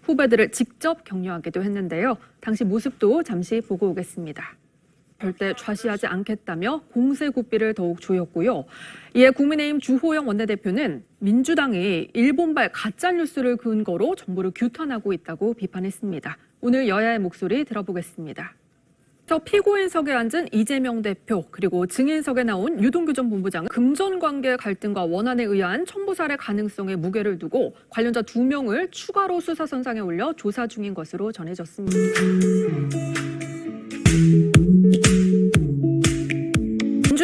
후배들을 직접 격려하기도 했는데요. 당시 모습도 잠시 보고 오겠습니다. 절대 좌시하지 않겠다며 공세고삐를 더욱 조였고요. 이에 국민의힘 주호영 원내대표는 민주당이 일본발 가짜뉴스를 근거로 정부를 규탄하고 있다고 비판했습니다. 오늘 여야의 목소리 들어보겠습니다. 피고인석에 앉은 이재명 대표 그리고 증인석에 나온 유동규 전 본부장은 금전관계 갈등과 원한에 의한 청부살의 가능성에 무게를 두고 관련자 2명을 추가로 수사선상에 올려 조사 중인 것으로 전해졌습니다.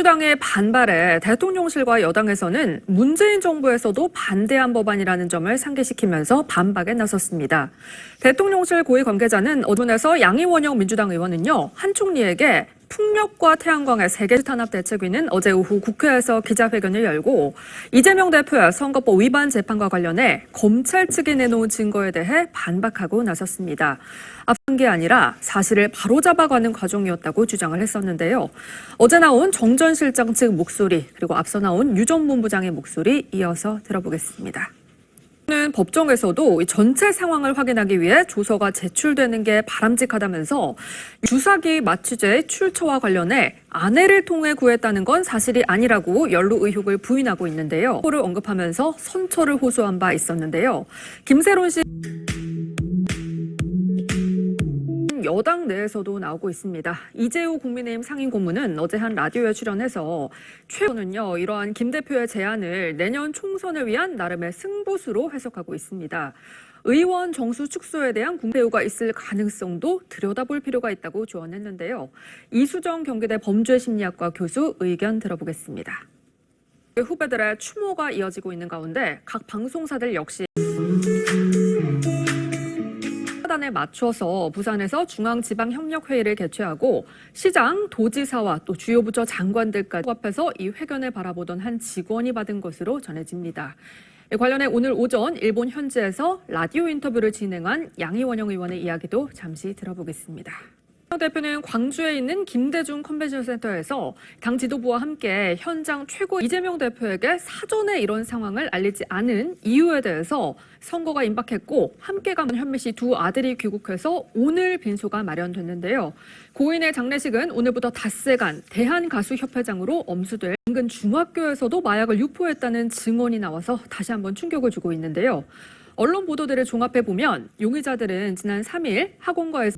민주당의 반발에 대통령실과 여당에서는 문재인 정부에서도 반대한 법안이라는 점을 상기시키면서 반박에 나섰습니다. 대통령실 고위 관계자는 언론에서 양이원영 민주당 의원은요, 한 총리에게 풍력과 태양광의 세계 탄압 대책위는 어제 오후 국회에서 기자회견을 열고 이재명 대표의 선거법 위반 재판과 관련해 검찰 측이 내놓은 증거에 대해 반박하고 나섰습니다. 앞선 게 아니라 사실을 바로잡아가는 과정이었다고 주장을 했었는데요. 어제 나온 정 전 실장 측 목소리 그리고 앞서 나온 유 전 본부장의 목소리 이어서 들어보겠습니다. 법정에서도 전체 상황을 확인하기 위해 조서가 제출되는 게 바람직하다면서 주사기 마취제의 출처와 관련해 아내를 통해 구했다는 건 사실이 아니라고 연루 의혹을 부인하고 있는데요. 를 언급하면서 선처를 호소한 바 있었는데요. 김세론 씨 여당 내에서도 나오고 있습니다. 이재우 국민의힘 상임고문은 어제 한 라디오에 출연해서 최근은요 이러한 김 대표의 제안을 내년 총선을 위한 나름의 승부수로 해석하고 있습니다. 의원 정수 축소에 대한 국회의가 있을 가능성도 들여다볼 필요가 있다고 조언했는데요. 이수정 경기대 범죄심리학과 교수 의견 들어보겠습니다. 후배들의 추모가 이어지고 있는 가운데 각 방송사들 역시 에 맞춰서 부산에서 중앙지방협력회의를 개최하고 시장, 도지사와 또 주요 부처 장관들까지 앞에서 이 회견을 바라보던 한 직원이 받은 것으로 전해집니다. 관련해 오늘 오전 일본 현지에서 라디오 인터뷰를 진행한 양이원영 의원의 이야기도 잠시 들어보겠습니다. 대표는 광주에 있는 김대중 컨벤션 센터에서 당 지도부와 함께 현장 최고 이재명 대표에게 사전에 이런 상황을 알리지 않은 이유에 대해서 선거가 임박했고 함께 간 현미 씨 두 아들이 귀국해서 오늘 빈소가 마련됐는데요. 고인의 장례식은 오늘부터 닷새간 대한가수협회장으로 엄수될 인근 중학교에서도 마약을 유포했다는 증언이 나와서 다시 한번 충격을 주고 있는데요. 언론 보도들을 종합해 보면 용의자들은 지난 3일 학원가에서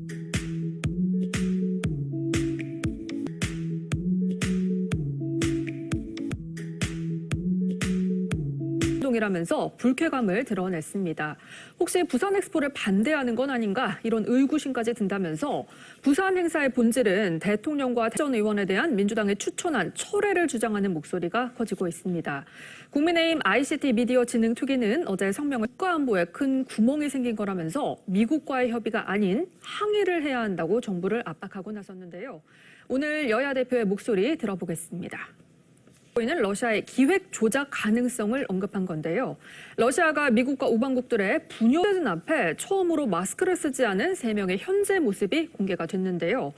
이라면서 불쾌감을 드러냈습니다. 혹시 부산 엑스포를 반대하는 건 아닌가 이런 의구심까지 든다면서 부산 행사의 본질은 대통령과 전 의원에 대한 민주당의 추천안 철회를 주장하는 목소리가 커지고 있습니다. 국민의힘 ICT 미디어 진흥 특위는 어제 성명을 국가안보에 큰 구멍이 생긴 거라면서 미국과의 협의가 아닌 항의를 해야 한다고 정부를 압박하고 나섰는데요. 오늘 여야 대표의 목소리 들어보겠습니다. 는 러시아의 기획 조작 가능성을 언급한 건데요. 러시아가 미국과 우방국들의 분열된 앞에 처음으로 마스크를 쓰지 않은 3명의 현재 모습이 공개가 됐는데요.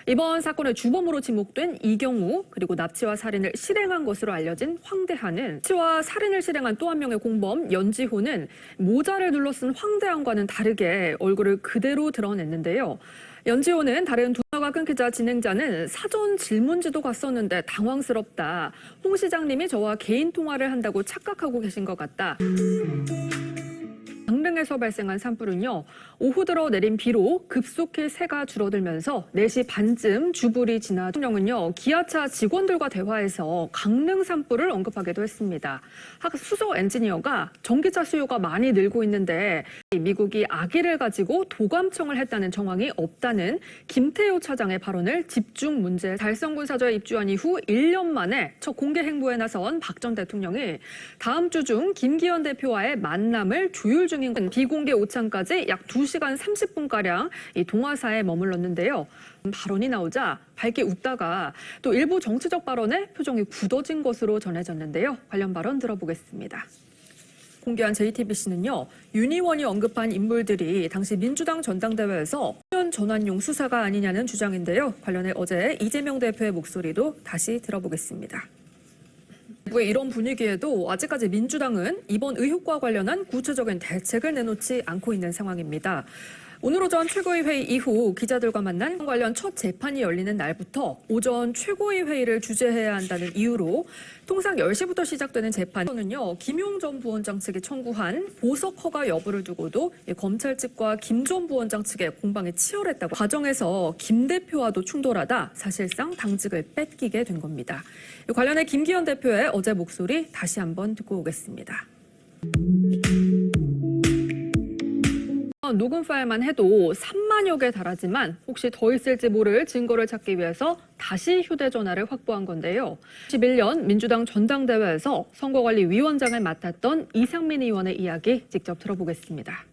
이번 사건의 주범으로 지목된 이경우 그리고 납치와 살인을 실행한 것으로 알려진 황대한은 납치와 살인을 실행한 또 한 명의 공범 연지호는 모자를 눌러 쓴 황대한과는 다르게 얼굴을 그대로 드러냈는데요. 연지호는 다른 통화가 끊기자 진행자는 사전 질문지도 갔었는데 당황스럽다. 홍 시장님이 저와 개인 통화를 한다고 착각하고 계신 것 같다. 강릉에서 발생한 산불은요. 오후 들어 내린 비로 급속히 새가 줄어들면서 4시 반쯤 주불이 지나 대통령은요. 기아차 직원들과 대화에서 강릉 산불을 언급하기도 했습니다. 수석 엔지니어가 전기차 수요가 많이 늘고 있는데 미국이 아기를 가지고 도감청을 했다는 정황이 없다는 김태효 차장의 발언을 집중 문제 달성군 사저에 입주한 이후 1년 만에 첫 공개 행보에 나선 박 전 대통령이 다음 주 중 김기현 대표와의 만남을 조율 중인 비공개 오찬까지 약 2시간 30분가량 이 동화사에 머물렀는데요. 발언이 나오자 밝게 웃다가 또 일부 정치적 발언에 표정이 굳어진 것으로 전해졌는데요. 관련 발언 들어보겠습니다. 공개한 JTBC는요. 윤 의원이 언급한 인물들이 당시 민주당 전당대회에서 후년 전환용 수사가 아니냐는 주장인데요. 관련해 어제 이재명 대표의 목소리도 다시 들어보겠습니다. 이런 분위기에도 아직까지 민주당은 이번 의혹과 관련한 구체적인 대책을 내놓지 않고 있는 상황입니다. 오늘 오전 최고위 회의 이후 기자들과 만난 관련 첫 재판이 열리는 날부터 오전 최고위 회의를 주재해야 한다는 이유로 통상 10시부터 시작되는 재판은요, 김용 전 부원장 측이 청구한 보석 허가 여부를 두고도 검찰 측과 김 전 부원장 측의 공방이 치열했다고 과정에서 김 대표와도 충돌하다 사실상 당직을 뺏기게 된 겁니다. 관련해 김기현 대표의 어제 목소리 다시 한번 듣고 오겠습니다. 녹음 파일만 해도 3만여 개 달하지만 혹시 더 있을지 모를 증거를 찾기 위해서 다시 휴대전화를 확보한 건데요. 11년 민주당 전당대회에서 선거관리위원장을 맡았던 이상민 의원의 이야기 직접 들어보겠습니다.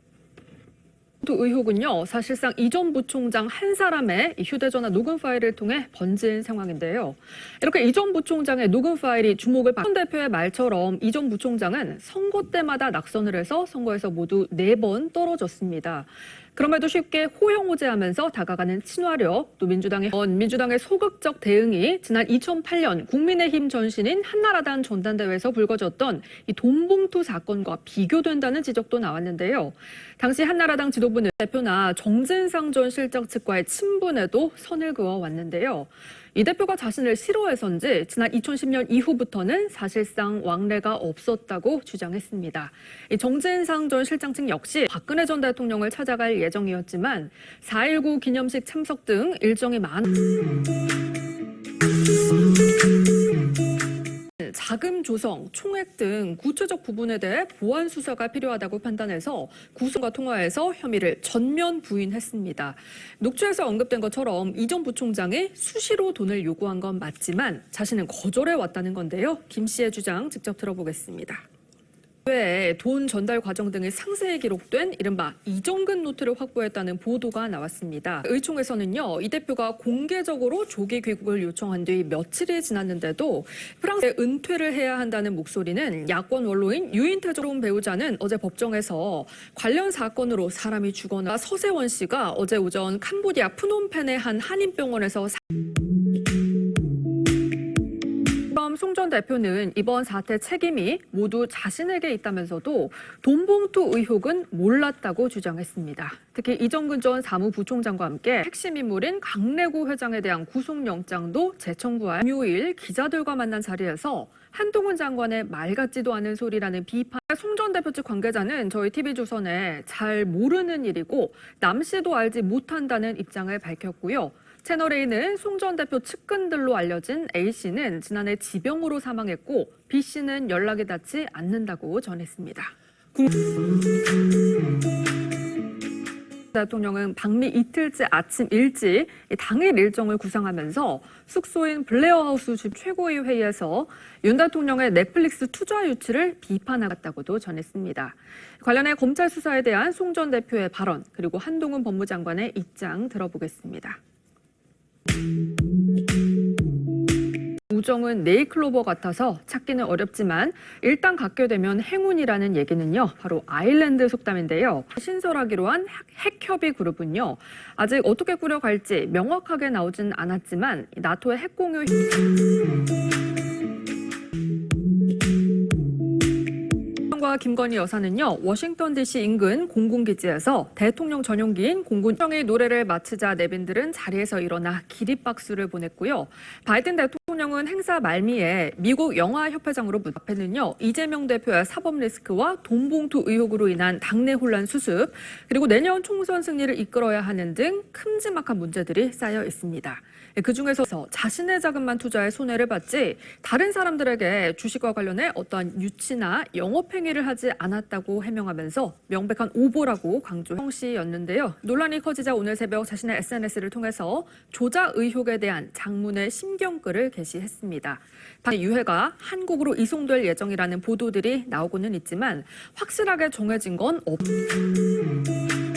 의혹은요, 사실상 이 전 부총장 한 사람의 휴대전화 녹음 파일을 통해 번진 상황인데요. 이렇게 이 전 부총장의 녹음 파일이 주목을 받은 대표의 말처럼 이 전 부총장은 선거 때마다 낙선을 해서 선거에서 모두 4번 떨어졌습니다. 그럼에도 쉽게 호영호재하면서 다가가는 친화력, 또 민주당의 소극적 대응이 지난 2008년 국민의힘 전신인 한나라당 전당대회에서 불거졌던 이 돈봉투 사건과 비교된다는 지적도 나왔는데요. 당시 한나라당 지도부는 대표나 정진상 전 실장 측과의 친분에도 선을 그어왔는데요. 이 대표가 자신을 싫어해서인지 지난 2010년 이후부터는 사실상 왕래가 없었다고 주장했습니다. 정진상 전 실장 측 역시 박근혜 전 대통령을 찾아갈 예정이었지만 4.19 기념식 참석 등 일정이 자금 조성, 총액 등 구체적 부분에 대해 보완 수사가 필요하다고 판단해서 구속과 통화에서 혐의를 전면 부인했습니다. 녹취에서 언급된 것처럼 이 전 부총장이 수시로 돈을 요구한 건 맞지만 자신은 거절해 왔다는 건데요. 김 씨의 주장 직접 들어보겠습니다. 외에 돈 전달 과정 등이 상세히 기록된 이른바 이정근 노트를 확보했다는 보도가 나왔습니다. 의총에서는요, 이 대표가 공개적으로 조기 귀국을 요청한 뒤 며칠이 지났는데도 프랑스에 은퇴를 해야 한다는 목소리는 야권 원로인 유인태종 배우자는 어제 법정에서 관련 사건으로 사람이 죽거나 서세원 씨가 어제 오전 캄보디아 프놈펜의 한 한인병원에서 송 전 대표는 이번 사태 책임이 모두 자신에게 있다면서도 돈봉투 의혹은 몰랐다고 주장했습니다. 특히 이정근 전 사무부총장과 함께 핵심 인물인 강래구 회장에 대한 구속영장도 재청구할 금요일 기자들과 만난 자리에서 한동훈 장관의 말 같지도 않은 소리라는 비판. 송 전 대표 측 관계자는 저희 TV조선에 잘 모르는 일이고 남씨도 알지 못한다는 입장을 밝혔고요. 채널A는 송 전 대표 측근들로 알려진 A씨는 지난해 지병으로 사망했고 B씨는 연락이 닿지 않는다고 전했습니다. 대통령은 방미 이틀째 아침 일찍 당일 일정을 구상하면서 숙소인 블레어하우스 최고위 회의에서 윤 대통령의 넷플릭스 투자 유치를 비판하겠다고도 전했습니다. 관련해 검찰 수사에 대한 송 전 대표의 발언 그리고 한동훈 법무장관의 입장 들어보겠습니다. 우정은 네잎클로버 같아서 찾기는 어렵지만 일단 갖게 되면 행운이라는 얘기는요. 바로 아일랜드 속담인데요. 신설하기로 한 핵협의 그룹은요. 아직 어떻게 꾸려갈지 명확하게 나오진 않았지만 나토의 핵공유 김건희 여사는요, 워싱턴 DC 인근 공군기지에서 대통령 전용기인 공군형의 노래를 마치자 내빈들은 자리에서 일어나 기립박수를 보냈고요. 바이든 대통령은 행사 말미에 미국 영화협회장으로 앞에는요, 이재명 대표의 사법 리스크와 돈봉투 의혹으로 인한 당내 혼란 수습, 그리고 내년 총선 승리를 이끌어야 하는 등 큼지막한 문제들이 쌓여 있습니다. 그중에서 자신의 자금만 투자해 손해를 받지 다른 사람들에게 주식과 관련해 어떠한 유치나 영업행위를 하지 않았다고 해명하면서 명백한 오보라고 강조한 씨였는데요. 논란이 커지자 오늘 새벽 자신의 SNS를 통해서 조작 의혹에 대한 장문의 심경글을 게시했습니다. 유해가 한국으로 이송될 예정이라는 보도들이 나오고는 있지만 확실하게 정해진 건 없습니다.